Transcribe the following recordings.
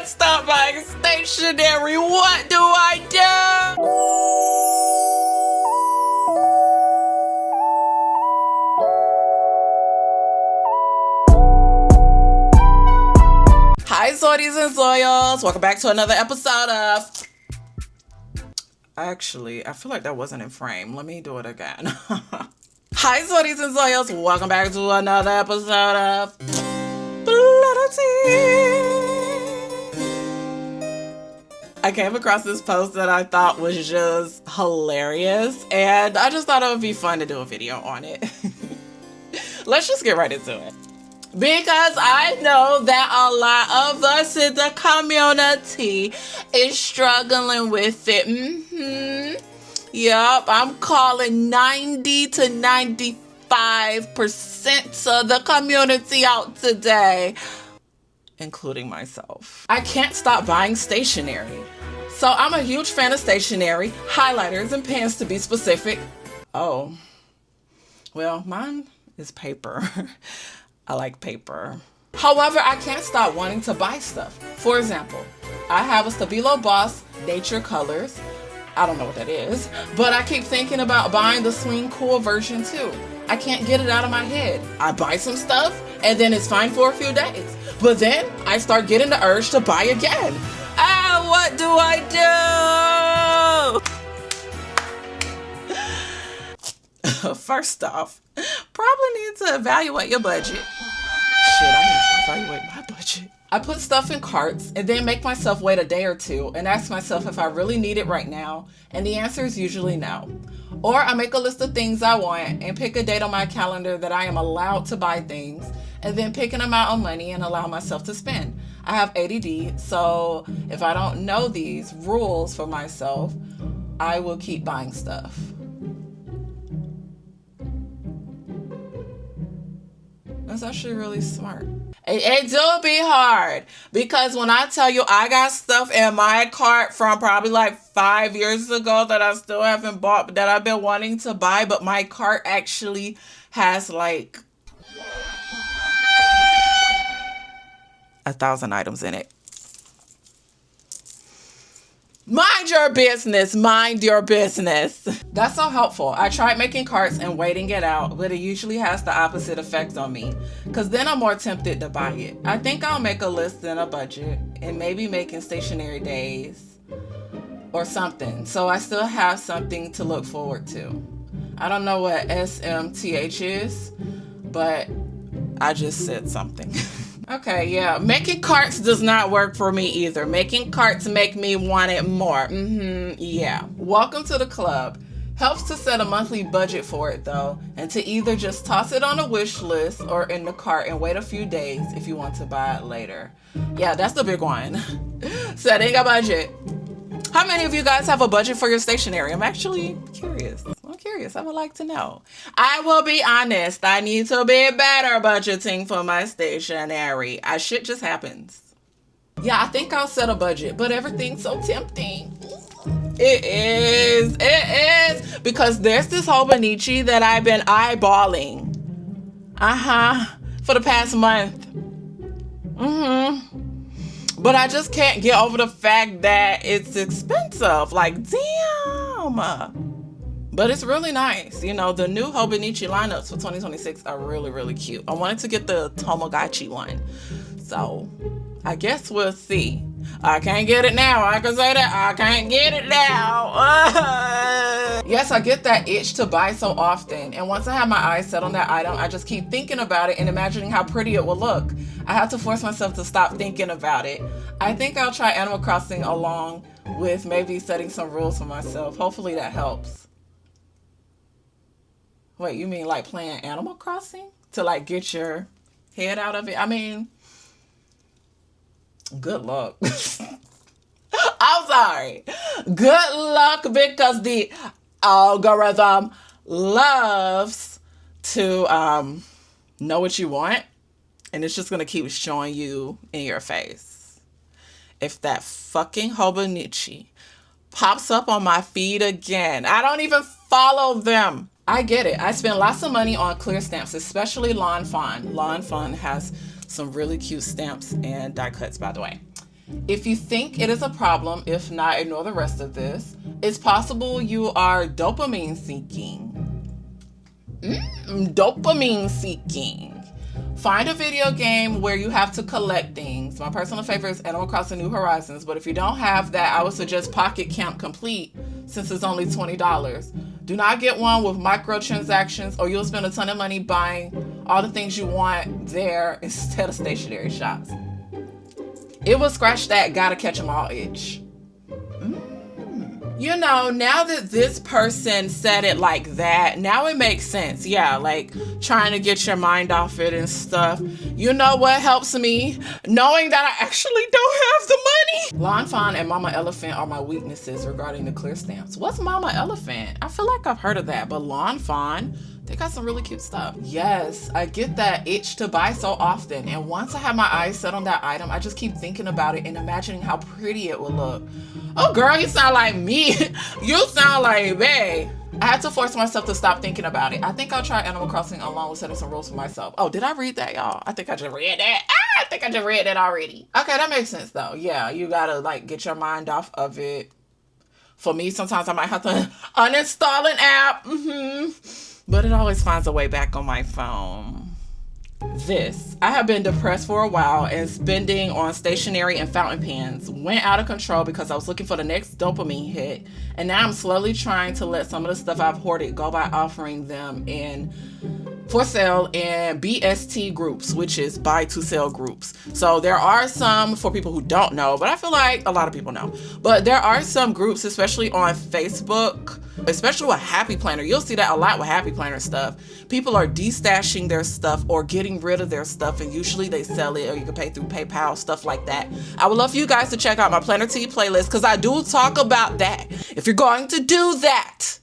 can't stop buying stationery. What do I do? Hi, Zoidies and Zoyals. Welcome back to another episode of... Actually, I feel like that wasn't in frame. Let me do it again. Hi, Zoidies and Zoyals. Welcome back to another episode of... I came across this post that I thought was just hilarious, and I just thought it would be fun to do a video on it. Let's just get right into it. Because I know that a lot of us in the community is struggling with it. Yup, I'm calling 90 to 95% of the community out today, including myself. I can't stop buying stationery. So I'm a huge fan of stationery, highlighters and pens to be specific. Oh, well, mine is paper. I like paper. However, I can't stop wanting to buy stuff. For example, I have a Stabilo Boss Nature Colors. I don't know what that is, but I keep thinking about buying the Swing Cool version too. I can't get it out of my head. I buy some stuff and then it's fine for a few days. But then I start getting the urge to buy again. What do I do? First off, probably need to evaluate your budget. Shit, I need to evaluate my budget. I put stuff in carts and then make myself wait a day or two and ask myself if I really need it right now, and the answer is usually no. Or I make a list of things I want and pick a date on my calendar that I am allowed to buy things, and then pick an amount of money and allow myself to spend. I have ADD, so if I don't know these rules for myself, I will keep buying stuff. That's actually really smart. It do be hard, because when I tell you I got stuff in my cart from probably like 5 years ago that I still haven't bought, that I've been wanting to buy, but my cart actually has like 1,000 items in it. Mind your business. Mind your business. That's so helpful. I tried making carts and waiting it out, but it usually has the opposite effect on me, because then I'm more tempted to buy it. I think I'll make a list and a budget and maybe making stationery days or something, so I still have something to look forward to. I don't know what SMTH is, but I just said something. Okay, yeah. Making carts does not work for me either. Making carts make me want it more. Yeah. Welcome to the club. Helps to set a monthly budget for it though, and to either just toss it on a wish list or in the cart and wait a few days if you want to buy it later. Yeah, that's the big one. Setting a budget. How many of you guys have a budget for your stationery? I'm actually curious. I would like to know. I will be honest. I need to be better budgeting for my stationery. Shit just happens. Yeah, I think I'll set a budget, but everything's so tempting. It is. Because there's this Hobonichi that I've been eyeballing. For the past month. But I just can't get over the fact that it's expensive. Like, damn. But it's really nice. You know, the new Hobonichi lineups for 2026 are really, really cute. I wanted to get the Tomodachi one. So, I guess we'll see. I can't get it now. I can say that. I can't get it now. Yes, I get that itch to buy so often. And once I have my eyes set on that item, I just keep thinking about it and imagining how pretty it will look. I have to force myself to stop thinking about it. I think I'll try Animal Crossing along with maybe setting some rules for myself. Hopefully that helps. Wait, you mean like playing Animal Crossing? To like get your head out of it? I mean, good luck. I'm sorry. Good luck, because the algorithm loves to know what you want, and it's just going to keep showing you in your face. If that fucking Hobonichi pops up on my feed again, I don't even follow them. I get it. I spend lots of money on clear stamps, especially Lawn Fawn. Lawn Fawn has some really cute stamps and die cuts, by the way. If you think it is a problem, if not, ignore the rest of this. It's possible you are dopamine seeking. Dopamine seeking. Find a video game where you have to collect things. My personal favorite is Animal Crossing New Horizons, but if you don't have that, I would suggest Pocket Camp Complete since it's only $20. Do not get one with microtransactions or you'll spend a ton of money buying all the things you want there instead of stationary shops. It will scratch that gotta catch 'em all itch. You know, now that this person said it like that, now it makes sense. Yeah, like trying to get your mind off it and stuff. You know what helps me? Knowing that I actually don't have the money. Lawn Fawn and Mama Elephant are my weaknesses regarding the clear stamps. What's Mama Elephant? I feel like I've heard of that, but Lawn Fawn, they got some really cute stuff. Yes, I get that itch to buy so often. And once I have my eyes set on that item, I just keep thinking about it and imagining how pretty it will look. Oh, girl, you sound like me. You sound like me. I had to force myself to stop thinking about it. I think I'll try Animal Crossing along with setting some rules for myself. Oh, did I read that, y'all? I think I just read that. I think I just read that already. Okay, that makes sense, though. Yeah, you gotta, like, get your mind off of it. For me, sometimes I might have to uninstall an app. But it always finds a way back on my phone. I have been depressed for a while, and spending on stationery and fountain pens went out of control because I was looking for the next dopamine hit, and now I'm slowly trying to let some of the stuff I've hoarded go by offering them for sale in BST groups, which is buy to sell groups. So there are some for people who don't know, but I feel like a lot of people know. But there are some groups, especially on Facebook, especially with Happy Planner. You'll see that a lot with Happy Planner stuff. People are destashing their stuff or getting rid of their stuff, and usually they sell it or you can pay through PayPal, stuff like that. I would love for you guys to check out my Planner Tea playlist because I do talk about that. If you're going to do that,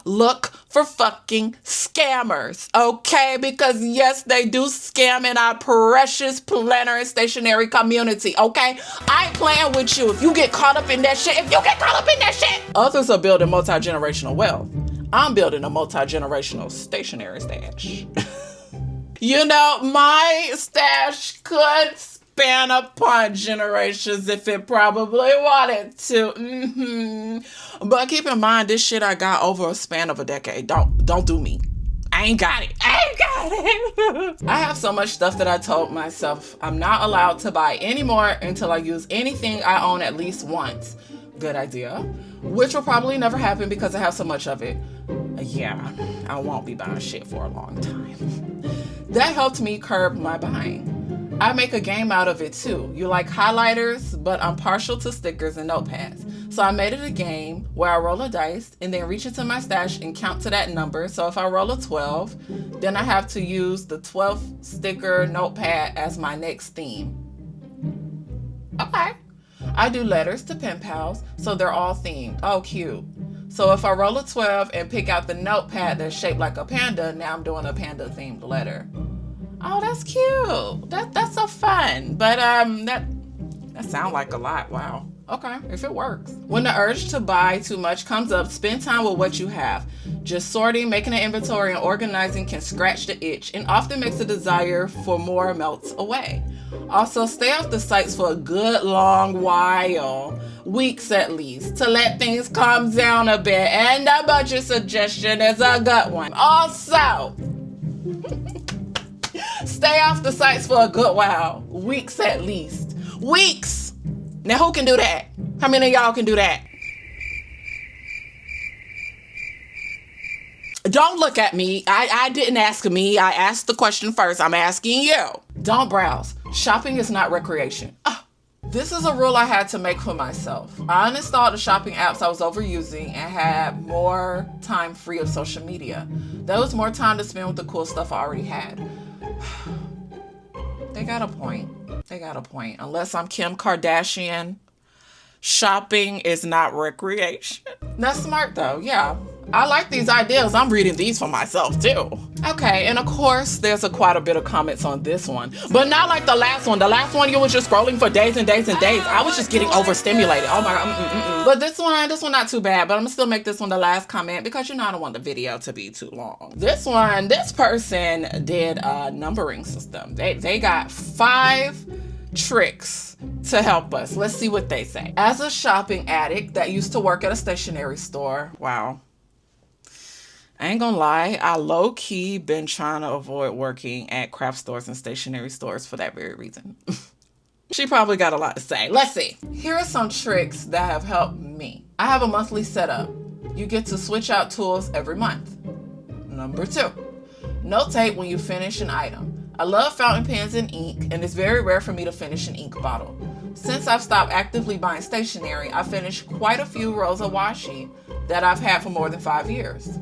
look for fucking scammers, okay? Because yes, they do scam in our precious planner and stationery community, okay? I ain't playing with you if you get caught up in that shit. Others are building multi-generational wealth. I'm building a multi-generational stationery stash. You know, my stash could span upon generations if it probably wanted to. But keep in mind, this shit I got over a span of a decade. Don't do me. I ain't got it. I have so much stuff that I told myself I'm not allowed to buy anymore until I use anything I own at least once. Good idea. Which will probably never happen because I have so much of it. Yeah, I won't be buying shit for a long time. That helped me curb my buying. I make a game out of it too. You like highlighters, but I'm partial to stickers and notepads. So I made it a game where I roll a dice and then reach into my stash and count to that number. So if I roll a 12, then I have to use the 12th sticker notepad as my next theme. Okay. I do letters to pen pals, so they're all themed. Oh, cute. So if I roll a 12 and pick out the notepad that's shaped like a panda, now I'm doing a panda themed letter. Oh, that's cute. That's so fun. But that sounds like a lot. Wow. Okay, if it works. When the urge to buy too much comes up, spend time with what you have. Just sorting, making an inventory, and organizing can scratch the itch and often makes the desire for more melts away. Also, stay off the sites for a good long while, weeks at least, to let things calm down a bit. And the budget suggestion is a good one. Also, stay off the sites for a good while, weeks at least. Weeks! Now who can do that? How many of y'all can do that? Don't look at me. I didn't ask me. I asked the question first. I'm asking you. Don't browse. Shopping is not recreation. This is a rule I had to make for myself. I uninstalled the shopping apps I was overusing and had more time free of social media. That was more time to spend with the cool stuff I already had. They got a point. Unless I'm Kim Kardashian, shopping is not recreation. That's smart though, yeah. I like these ideas. I'm reading these for myself too. Okay, and of course, there's quite a bit of comments on this one, but not like the last one. The last one, you were just scrolling for days and days and days. I was just getting overstimulated. Oh my God. But this one not too bad, but I'm gonna still make this one the last comment because I don't want the video to be too long. This person did a numbering system. They got 5 tricks to help us. Let's see what they say. As a shopping addict that used to work at a stationery store, wow. I ain't gonna lie, I low-key been trying to avoid working at craft stores and stationery stores for that very reason. She probably got a lot to say. Let's see. Here are some tricks that have helped me. I have a monthly setup. You get to switch out tools every month. Number 2, notate when you finish an item. I love fountain pens and ink, and it's very rare for me to finish an ink bottle. Since I've stopped actively buying stationery, I finished quite a few rows of washi that I've had for more than 5 years.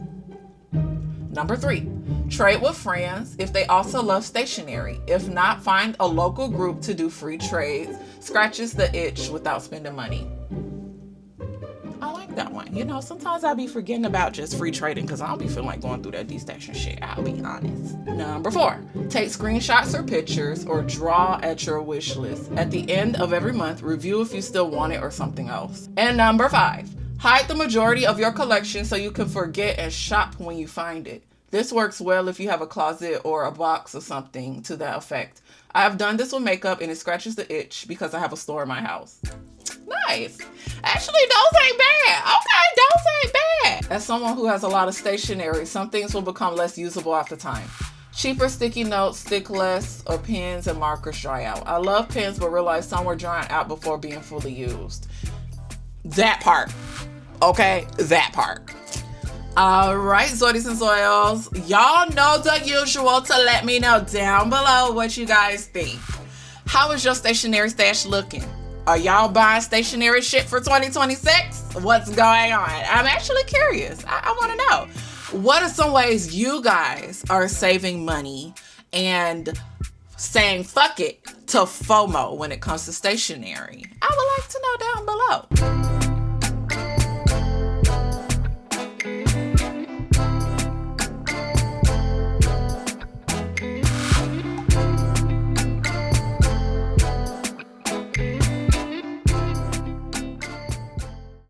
Number 3, trade with friends if they also love stationery. If not, find a local group to do free trades. Scratches the itch without spending money. I like that one. You know, sometimes I be forgetting about just free trading because I don't be feeling like going through that destation shit. I'll be honest. Number 4, take screenshots or pictures or draw at your wish list. At the end of every month, review if you still want it or something else. And number 5, hide the majority of your collection so you can forget and shop when you find it. This works well if you have a closet or a box or something to that effect. I've done this with makeup and it scratches the itch because I have a store in my house. Nice. Actually, those ain't bad. Okay, those ain't bad. As someone who has a lot of stationery, some things will become less usable after time. Cheaper sticky notes stick less, or pens and markers dry out. I love pens, but realize some were drying out before being fully used. That part. Okay, that part. All right, Zoidies and Zoils, y'all know the usual to let me know down below what you guys think. How is your stationery stash looking? Are y'all buying stationery shit for 2026? What's going on? I'm actually curious. I want to know. What are some ways you guys are saving money and saying fuck it to FOMO when it comes to stationery? I would like to know down below.